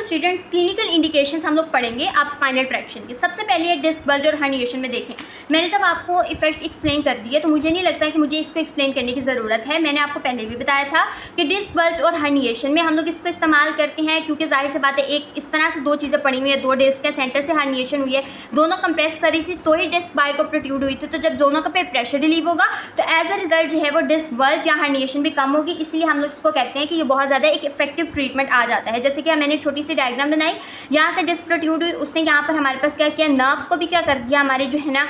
तो students clinical indications हम लोग पढ़ेंगे आप स्पाइनल ट्रैक्शन की। सबसे पहले है डिस्क बल्ज और हर्निएशन में देखें, मैंने तब आपको इफेक्ट एक्सप्लेन कर दिया तो मुझे नहीं लगता कि मुझे इसको एक्सप्लेन करने की ज़रूरत है। मैंने आपको पहले भी बताया था कि डिस्क बल्ज और हर्निएशन में हम लोग इसको इस्तेमाल करते हैं क्योंकि जाहिर सी बात है एक इस तरह से दो चीज़ें पड़ी हुई है, दो डिस्क है, सेंटर से हर्निएशन हुई है, दोनों कंप्रेस करी थी तो ही डिस्क बाहर को प्रोट्रूड हुई थी। तो जब दोनों का पे प्रेशर रिलीव होगा तो एज अ रिजल्ट जो है वो डिस्क बल्ज या हर्निएशन भी कम होगी, इसलिए हम लोग इसको कहते हैं कि ये बहुत ज़्यादा एक इफेक्टिव ट्रीटमेंट आ जाता है। जैसे कि मैंने एक छोटी सी डायग्राम बनाई, यहाँ से डिस्क प्रोट्रूड हुई, उसने यहाँ पर हमारे पास क्या किया, नर्व्स को भी क्या कर दिया, हमारे जो है ना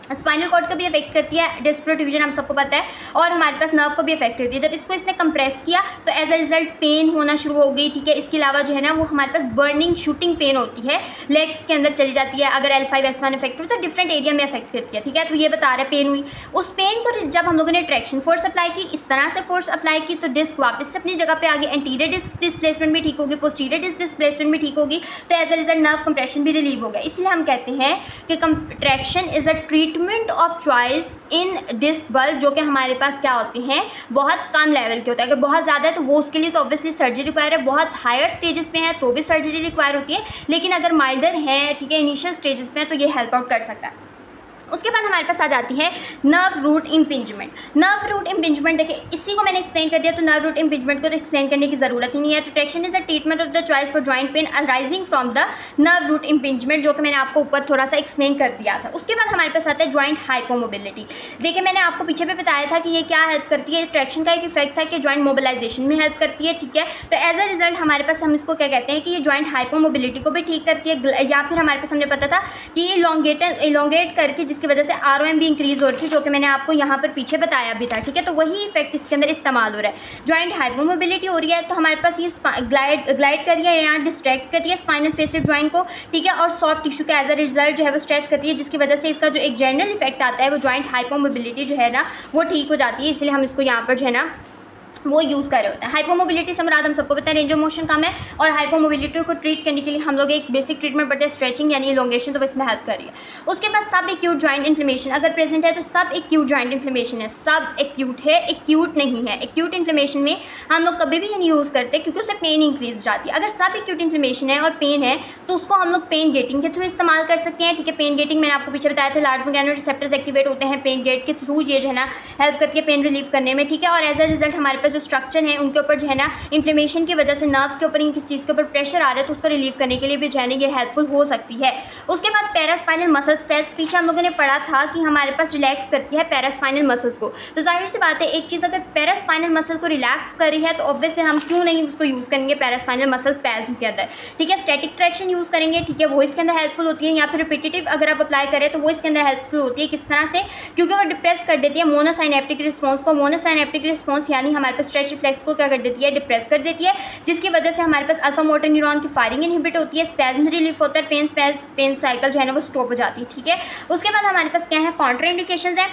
स्पाइनल कॉर्ड को भी अफेक्ट करती है डिस्क प्रोट्रूजन, हम सबको पता है, और हमारे पास नर्व को भी अफेक्ट करती है। जब इसको इसने कंप्रेस किया तो एज अ रिजल्ट पेन होना शुरू हो गई, ठीक है। इसके अलावा जो है ना वो हमारे पास बर्निंग शूटिंग पेन होती है, लेग्स के अंदर चली जाती है। अगर L5S1 अफेक्ट हो तो डिफरेंट एरिया में अफेक्ट करती है, ठीक है। तो ये बता रहे पेन हुई, उस पेन को जब हम लोगों ने ट्रैक्शन फोर्स अप्लाई की, इस तरह से फोर्स अप्लाई की तो डिस्क वापस से अपनी जगह पे आ गई, एंटीरियर डिस्क डिस्प्लेसमेंट भी ठीक होगी, पोस्टीरियर डिस्क डिस्प्लेसमेंट भी ठीक होगी, तो as a result nerve compression भी रिलीव हो गया। इसलिए हम कहते हैं कि traction is a treatment of in disc bulge, जो कि हमारे पास क्या होते हैं, बहुत कम लेवल के होता है। अगर बहुत ज़्यादा है तो वो उसके लिए तो ऑब्वियसली सर्जरी रिक्वायर है, बहुत हायर स्टेजेस पे है तो भी सर्जरी रिक्वायर होती है, लेकिन अगर माइल्डर है, ठीक है, इनिशियल स्टेजेस में है तो ये हेल्प आउट कर सकता है। उसके बाद हमारे पास आ जाती है nerve root impingement. Nerve root impingement देखिए, इसी को मैंने एक्सप्लेन कर दिया तो नर्व रूट इम्पिंजमेंट को तो एक्सप्लेन करने की ज़रूरत ही नहीं है। तो traction is the treatment of the choice for joint pain arising from the nerve root impingement, जो कि मैंने आपको ऊपर थोड़ा सा एक्सप्लेन कर दिया था। उसके बाद हमारे पास आता है जॉइंट हाइपोमोबिलिटी। देखिए मैंने आपको पीछे भी बताया था कि ये क्या हेल्प करती है, ट्रैक्शन का एक इफेक्ट था कि जॉइंट मोबिलाइजेशन में हेल्प करती है, ठीक है। तो एज अ रिजल्ट हमारे पास हम इसको क्या कहते हैं कि ये जॉइंट हाइपोमोबिलिटी को भी ठीक करती है, या फिर हमारे पास हमने पता था कि इलोंगेट करके जिसकी वजह से ROM भी इंक्रीज हो रही थी, जो कि मैंने आपको यहाँ पर पीछे बताया भी था, ठीक है। तो वही इफेक्ट इसके अंदर इस्तेमाल हो रहा है। जॉइंट हाइपोमोबिलिटी हो रही है तो हमारे पास ये ग्लाइड कर रही है या डिस्ट्रैक्ट करती है स्पाइनल फेसिड जॉइंट को, ठीक है, और सॉफ्ट टिश्यू का एज अ रिजल्ट जो है वो स्ट्रेच करती है, जिसकी वजह से इसका जो एक जनरल इफेक्ट आता है वो जॉइंट हाइपोमोबिलिटी जो है ना वो ठीक हो जाती है। इसलिए हम इसको यहाँ पर जो है ना वो यूज़ कर रहे होते हैं। हाइपोमोबिलिटी से मुराद हम सबको पता है रेंज ऑफ मोशन कम है, और हाइपोमोबिलिटी को ट्रीट करने के लिए हम लोग एक बेसिक ट्रीटमेंट बट स्ट्रेचिंग यानी इलोंगेशन, तो इसमें हेल्प कर रही है। उसके बाद सब एक्यूट जॉइंट इन्फ्लेमेशन अगर प्रेजेंट है तो सब एक्यूट जॉइंट इन्फ्लेमेशन है, सब एक्यूट है, एक्यूट नहीं है। एक्यूट इन्फ्लेमेशन में हम लोग कभी भी नहीं यूज़ करते क्योंकि उससे पेन इंक्रीज जाती है। अगर सब एक्यूट इन्फ्लेमेशन है और पेन है तो उसको हम लोग पेन गेटिंग के थ्रू इस्तेमाल कर सकते हैं, ठीक है। पेन गेटिंग मैंने आपको पीछे बताया था, लार्ज मैकेनो रिसेप्टर्स एक्टिवेट होते हैं पेन गेट के थ्रू, ये जो है ना हेल्प करती है पेन रिलीव करने में, ठीक है। और एज अ रिजल्ट हमारे पास जो स्ट्रक्चर है उनके ऊपर जो है ना इन्फ्लेमेशन की वजह से नर्व्स के ऊपर किसी चीज़ के ऊपर प्रेशर आ रहा है तो उसको रिलीव करने के लिए भी जो है ना ये हेल्पफुल हो सकती है। उसके बाद पैरास्पाइनल मसल्स, पीछे हम लोगों ने पढ़ा था कि हमारे पास रिलैक्स करती है पैरास्पाइनल मसल्स को। तो जाहिर सी बात है एक चीज़ अगर पैरास्पाइनल मसल को रिलैक्स कर रही है तो ऑब्वियसली हम क्यों नहीं उसको यूज़ करेंगे पैरास्पाइनल मसल्स स्पैज्म के अंदर, ठीक है। स्टैटिक ट्रैक्शन यूज़ करेंगे, ठीक है, वो इसके अंदर हेल्पफुल होती है, या फिर रिपीटेटिव अगर आप अप्लाई करें तो वो इसके अंदर हेल्पफुल होती है। किस तरह से, क्योंकि वो डिप्रेस कर देती है मोनोसाइनेप्टिक रिस्पॉन्स को। मोनोसाइनेप्टिक रिस्पॉन्स यानी हमारे पास स्ट्रेच रिफ्लेक्स को क्या कर देती है, डिप्रेस कर देती है, जिसकी वजह से हमारे पास अल्फा मोटर न्यूरॉन की फायरिंग इनहिबिट होती है, स्पैज्म रिलीफ होता है, पेन साइकिल जो है ना वो स्टॉप हो जाती है, ठीक है। उसके बाद हमारे पास क्या है, कॉन्ट्राइंडिकेशंस है।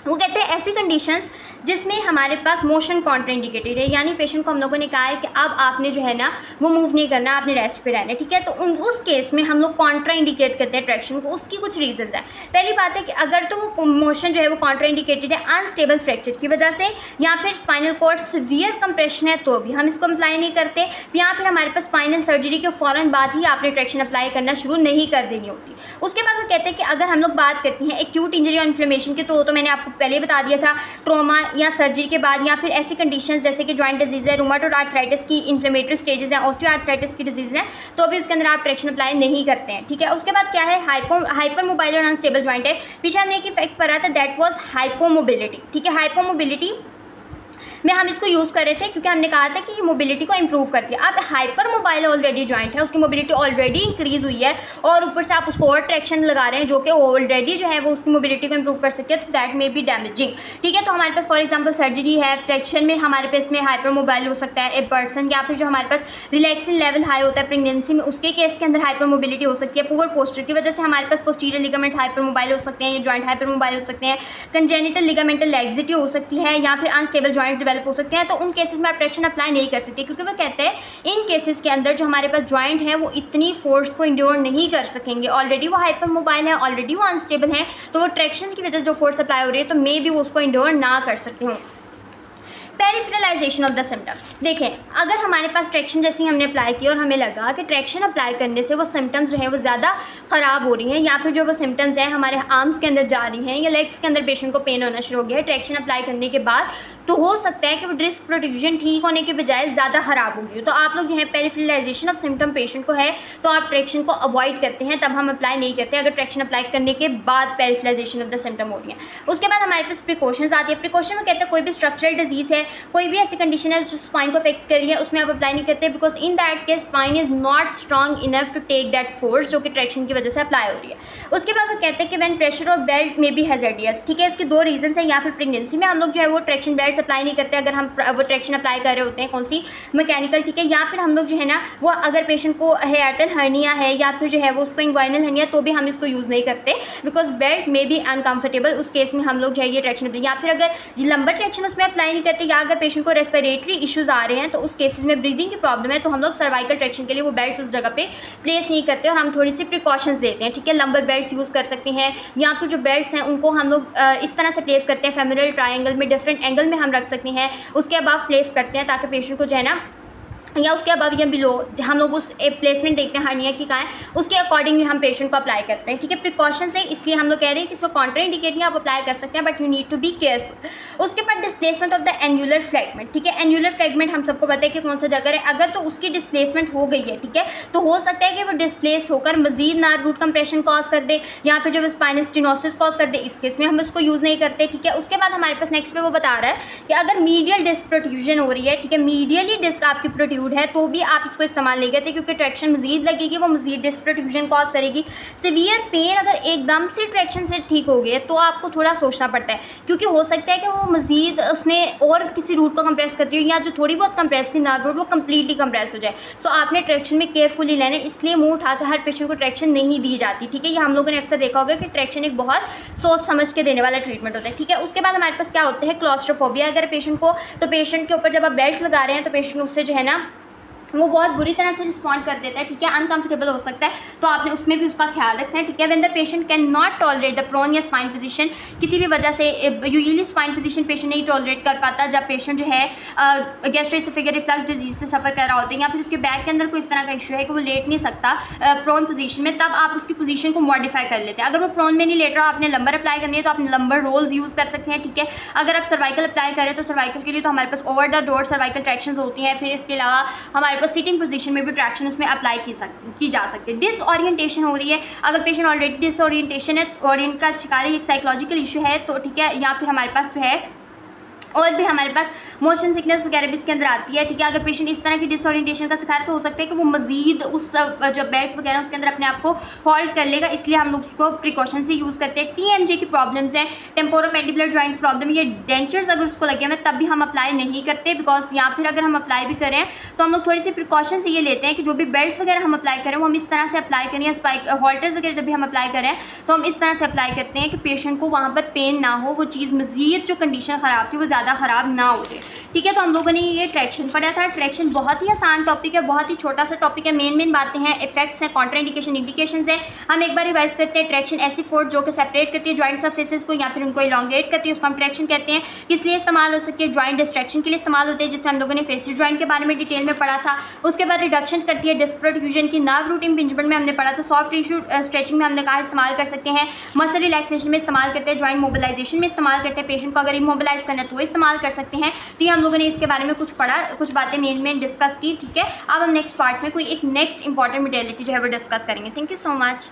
वो कहते हैं ऐसी कंडीशंस जिसमें हमारे पास मोशन कॉन्ट्राइंडिकेटेड है, यानी पेशेंट को हम लोगों ने कहा है कि अब आपने जो है ना वो मूव नहीं करना, आपने रेस्ट पे रहना है, ठीक है। तो उस केस में हम लोग कॉन्ट्राइंडिकेट करते हैं ट्रैक्शन को। उसकी कुछ रीजंस है। पहली बात है कि अगर तो वो मोशन जो है वो कॉन्ट्राइंडिकेटेड है अनस्टेबल फ्रैक्चर की वजह से, या फिर स्पाइनल कॉर्ड सीवियर कंप्रेशन है तो भी हम इसको अप्लाई नहीं करते, या फिर हमारे पास स्पाइनल सर्जरी के फ़ौरन बाद ही आपने ट्रैक्शन अप्लाई करना शुरू नहीं कर देनी होती। उसके बाद वो कहते हैं कि अगर हम लोग बात करते हैं एक्यूट इंजरी और इन्फ्लेमेशन की, तो मैंने आपको पहले ही बता दिया था, ट्रॉमा या सर्जरी के बाद, या फिर ऐसी कंडीशंस जैसे कि जॉइंट डिजीज़ है, रूमेटॉइड आर्थराइटिस की इन्फ्लेमेटरी स्टेजेस हैं, ऑस्टियोआर्थराइटिस की डिजीज़ है, तो भी उसके अंदर आप ट्रैक्शन अप्लाई नहीं करते हैं, ठीक है। उसके बाद क्या है, हाइपर मोबाइल और अनस्टेबल जॉइंट है। पीछे हमने एक इफेक्ट पढ़ा था, दैट वाज हाइपोमोबिलिटी, ठीक है। हाइपोमोबिलिटी में हम इसको यूज़ कर रहे थे क्योंकि हमने कहा था कि ये मोबिलिटी को इंप्रूव करती है। अब हाइपर मोबाइल ऑलरेडी जॉइंट है, उसकी मोबिलिटी ऑलरेडी इंक्रीज हुई है, और ऊपर से आप उसको और ट्रैक्शन लगा रहे हैं जो कि ऑलरेडी जो है वो उसकी मोबिलिटी को इंप्रूव कर सकती है, तो दैट में बी डैमेजिंग, ठीक है। तो हमारे पास फॉर एग्जांपल सर्जरी है, फ्रैक्शन में हमारे पास में हाइपर मोबाइल हो सकता है ए पर्सन, या फिर जो हमारे पास रिलैक्सिन लेवल हाई होता है प्रेगनेंसी में, उसके केस के अंदर हाइपर मोबिलिटी हो सकती है। पुअर पोस्चर की वजह से हमारे पास पोस्टीरियर लिगामेंट हाइपर मोबाइल हो सकते हैं, ये जॉइंट हाइपर मोबाइल हो सकते हैं, कंजेनिटल लिगामेंटल लैक्सिटी हो सकती है, या फिर अनस्टेबल जॉइंट डेवलप हो सकते हैं। तो उन केसेस में आप ट्रैक्शन अप्लाई नहीं कर सकते क्योंकि वो कहते हैं इन केसेस के अंदर जो हमारे पास जॉइंट है वो इतनी फोर्स को इंड्योर नहीं कर सकेंगे, ऑलरेडी वो हाइपर मोबाइल है, ऑलरेडी वो अनस्टेबल है, तो वो ट्रैक्शन की वजह से जो फोर्स अप्लाई हो रही है तो मे भी वो उसको इंड्योर ना कर सकते हों। पेरिफेरलाइजेशन ऑफ द सिम्टम। देखें, अगर हमारे पास ट्रैक्शन जैसे ही हमने अप्लाई किया और हमें लगा कि ट्रैक्शन अप्लाई करने से वो सिम्टम्स जो हैं वो ज़्यादा ख़राब हो रही हैं, या फिर जो वो सिम्टम्स हैं हमारे आर्म्स के अंदर जा रही हैं या लेग्स के अंदर पेशेंट को पेन होना शुरू हो गया है ट्रैक्शन अप्लाई करने के बाद, तो हो सकता है कि वो डिस्क प्रोट्रूजन ठीक होने के बजाय ज़्यादा ख़राब हो गई। तो आप लोग जो है पेरिफेरलाइजेशन ऑफ सिम्टम पेशेंट को है तो आप ट्रैक्शन को अवॉइड करते हैं, तब हम अप्लाई नहीं करते अगर ट्रैक्शन अप्लाई करने के बाद पेरिफेरलाइजेशन ऑफ द सिम्टम हो रही है। उसके बाद हमारे पास प्रिकॉशंस आती है। प्रिकॉशन में कहते हैं कोई भी स्ट्रक्चरल डिजीज़ है, कोई भी ऐसी कंडीशन है जो स्पाइन को अफेक्ट कर रही है, उसमें आप अप्लाई नहीं करते, because in that case spine is not strong enough to take that force जो कि ट्रैक्शन की वजह से अप्लाई हो रही है। उसके बाद वो कहते हैं कि व्हेन प्रेशर और बेल्ट में भी हैज़ार्डियस, ठीक है, इसके दो रीजन है। या फिर प्रेगनेंसी में हम लोग जो है वो ट्रैक्शन बेल्ट अप्लाई नहीं करते अगर हम वो ट्रैक्शन अप्लाई कर रहे होते हैं, कौन सी, मैकेनिकल, ठीक है। या फिर हम लोग जो है ना वो अगर पेशेंट को हियाटल हर्निया है या फिर जो है वो उसको इंग्वाइनल हर्निया, तो भी हम इसको यूज़ नहीं करते बिकॉज बेल्ट में भी अनकम्फर्टेबल, उस केस में हम लोग जो है ये ट्रैक्शन, या फिर अगर लंबर ट्रैक्शन उसमें अप्लाई नहीं करते, या अगर पेशेंट को रेस्पिरेटरी इश्यूज़ आ रहे हैं तो उस केसेस में ब्रीदिंग की प्रॉब्लम है तो हम लोग सर्वाइकल ट्रैक्शन के लिए वो बेल्ट उस जगह पे प्लेस नहीं करते और हम थोड़ी सी प्रिकॉशंस देते हैं, ठीक है। लंबर बेल्ट यूज़ कर सकते हैं, या फिर जो बेल्ट्स हैं उनको हम लोग इस तरह से प्लेस करते हैं, फेमोरल ट्रायंगल में डिफरेंट एंगल में हम रख सकते हैं, उसके अबाव प्लेस करते हैं ताकि पेशेंट को जो है ना, या उसके अबाव या बिलो हम लोग उस प्लेसमेंट देखते हैं हर्निया की कहाँ है, उसके अकॉर्डिंगली हम पेशेंट को अप्लाई करते हैं, ठीक है। प्रिकॉशन से इसलिए हम लोग कह रहे हैं कि इसमें कॉन्ट्रा इंडिकेटिंग आप अप्लाई कर सकते हैं, but you need to be careful. उसके बाद displacement of the annular fragment, ठीक है। एन्युलर फ्रैगमेंट हम सबको पता है कि कौन सा जगह है, अगर तो उसकी डिस्प्लेसमेंट हो गई है, ठीक है, तो हो सकता है कि वो डिस्प्लेस होकर मजीद नर्व रूट कंप्रेशन कॉज कर दे या फिर जो स्पाइनल स्टेनोसिस कॉज कर दे, इस केस में हम उसको यूज़ नहीं करते, ठीक है। उसके बाद हमारे पास नेक्स्ट पे वो बता रहा है कि अगर मीडियल डिस्क प्रोट्रूजन हो रही है, ठीक है, मीडियली डिस्क आपकी प्रोट्रूड है, तो भी आप इसको इस्तेमाल नहीं करते क्योंकि ट्रैक्शन मजीद लगेगी, वो मजीद डिस्क प्रोट्रूजन कॉज करेगी। सीवियर पेन अगर एकदम से ट्रैक्शन से ठीक हो गया तो आपको थोड़ा सोचना पड़ता है, क्योंकि हो सकता है कि वो मजीद उसने और किसी रूट को कंप्रेस करती हो, या जो थोड़ी बहुत कंप्रेस थी नर्व रूट वो कंप्लीटली कंप्रेस हो जाए, तो आपने ट्रैक्शन में केयरफुली लेना है। इसलिए मुंह उठाकर हर पेशेंट को ट्रैक्शन नहीं दी जाती, ठीक है। ये हम लोगों ने अक्सर देखा होगा कि ट्रैक्शन एक बहुत सोच समझ के देने वाला ट्रीटमेंट होता है, ठीक है। उसके बाद हमारे पास क्या होता है, क्लॉस्ट्रोफोबिया अगर पेशेंट को, तो पेशेंट के ऊपर जब आप बेल्ट लगा रहे हैं तो पेशेंट उससे जो है ना वो बहुत बुरी तरह से रिस्पॉन्ड कर देता है, ठीक है, अनकंफर्टेबल हो सकता है, तो आपने उसमें भी उसका ख्याल रखना है, ठीक है। When the patient can not tolerate the prone या स्पाइन पोजीशन, किसी भी वजह से यूजुअली स्पाइन पोजीशन पेशेंट नहीं टॉलरेट कर पाता, जब पेशेंट जो है गैस्ट्रोएसोफेजियल रिफ्लक्स डिजीज से सफ़र कर रहा होता है या फिर उसके बैक के अंदर कोई इस तरह का इशू है कि वो लेट नहीं सकता प्रोन पोजीशन में, तब आप उसकी पोजीशन को मॉडिफाई कर लेते हैं। अगर वो प्रोन में नहीं लेट रहा, आपने लंबर अप्लाई करनी है तो आप लंबर रोल्स यूज़ कर सकते हैं, ठीक है। अगर आप सर्वाइकल अप्लाई करें तो सर्वाइकल के लिए तो हमारे पास over the door cervical traction होती हैं, फिर इसके अलावा हमारे पास सिटिंग पोजीशन भी ट्रैक्शन उसमें अप्लाई की जा सकती है। डिसओरिएंटेशन हो रही है, अगर पेशेंट ऑलरेडी डिसओरिएंटेशन है, ओरिएंट का शिकार है, एक साइकोलॉजिकल इशू है, तो ठीक है, या फिर हमारे पास जो है और भी हमारे पास मोशन सिकनेस वगैरह भी इसके अंदर आती है, ठीक है। अगर पेशेंट इस तरह की डिसओरिएंटेशन का शिकार तो हो सकता है कि वो मजीद उस जो बेड्स वगैरह उसके अंदर अपने आप को होल्ड कर लेगा, इसलिए हम लोग उसको प्रिकॉशन से यूज़ करते हैं। TMJ की प्रॉब्लम्स हैं, टेम्पोरोमैंडिबुलर जॉइंट प्रॉब्लम, ये डेंचर्स अगर उसको लगे हुए तब भी हम अप्लाई नहीं करते, बिकॉज या फिर अगर हम अप्लाई भी करें तो हम लोग थोड़ी सी प्रिकॉशन से ये लेते हैं कि जो भी बेल्ट्स वगैरह हम अप्लाई करें वो हम इस तरह से अप्लाई करें, या स्पाइक हॉल्टर्स वगैरह जब भी हम अप्लाई करें तो हम इस तरह से अप्लाई करते हैं कि पेशेंट को वहाँ पर पेन ना हो, वो चीज़ मजीद जो कंडीशन ख़राब थी वो ज़्यादा ख़राब ना हो जाए, ठीक है। तो हम लोगों ने ये ट्रैक्शन पढ़ा था। ट्रैक्शन बहुत ही आसान टॉपिक है, बहुत ही छोटा सा टॉपिक है, मेन बातें हैं, इफेक्ट्स हैं, कॉन्ट्रा इंडिकेशन, इंडिकेशंस हैं। हम एक बार रिवाइज करते हैं। ट्रैक्शन ऐसी फोर्स जो कि सेपरेट करती है जॉइंट सरफेसेस को या फिर उनको इलॉन्गेट करती है, उसको हम ट्रैक्शन कहते हैं। किस लिए इस्तेमाल हो सकती है, जॉइंट डिस्ट्रैक्शन के लिए इस्तेमाल होते हैं, जिसमें हम लोगों ने फेसियल जॉइंट के बारे में डिटेल में पढ़ा था। उसके बाद रिडक्शन करती है डिस्क प्रोट्रूजन की, नर्व रूट इम्पिंजमेंट में हमने पढ़ा था, सॉफ्ट टिश्यू स्ट्रेचिंग में हमने कहा इस्तेमाल कर सकते हैं, मसल रिलैक्सेशन में इस्तेमाल करते हैं, जॉइंट मोबिलाइजेशन में इस्तेमाल करते हैं, पेशेंट को अगर इमोबिलाइज करना है तो वो इस्तेमाल कर सकते हैं। तो ये हम लोगों ने इसके बारे में कुछ पढ़ा, कुछ बातें मेन डिस्कस की, ठीक है। अब हम नेक्स्ट पार्ट में कोई एक नेक्स्ट इंपॉर्टेंट मोडेलिटी जो है वो डिस्कस करेंगे। Thank you so much.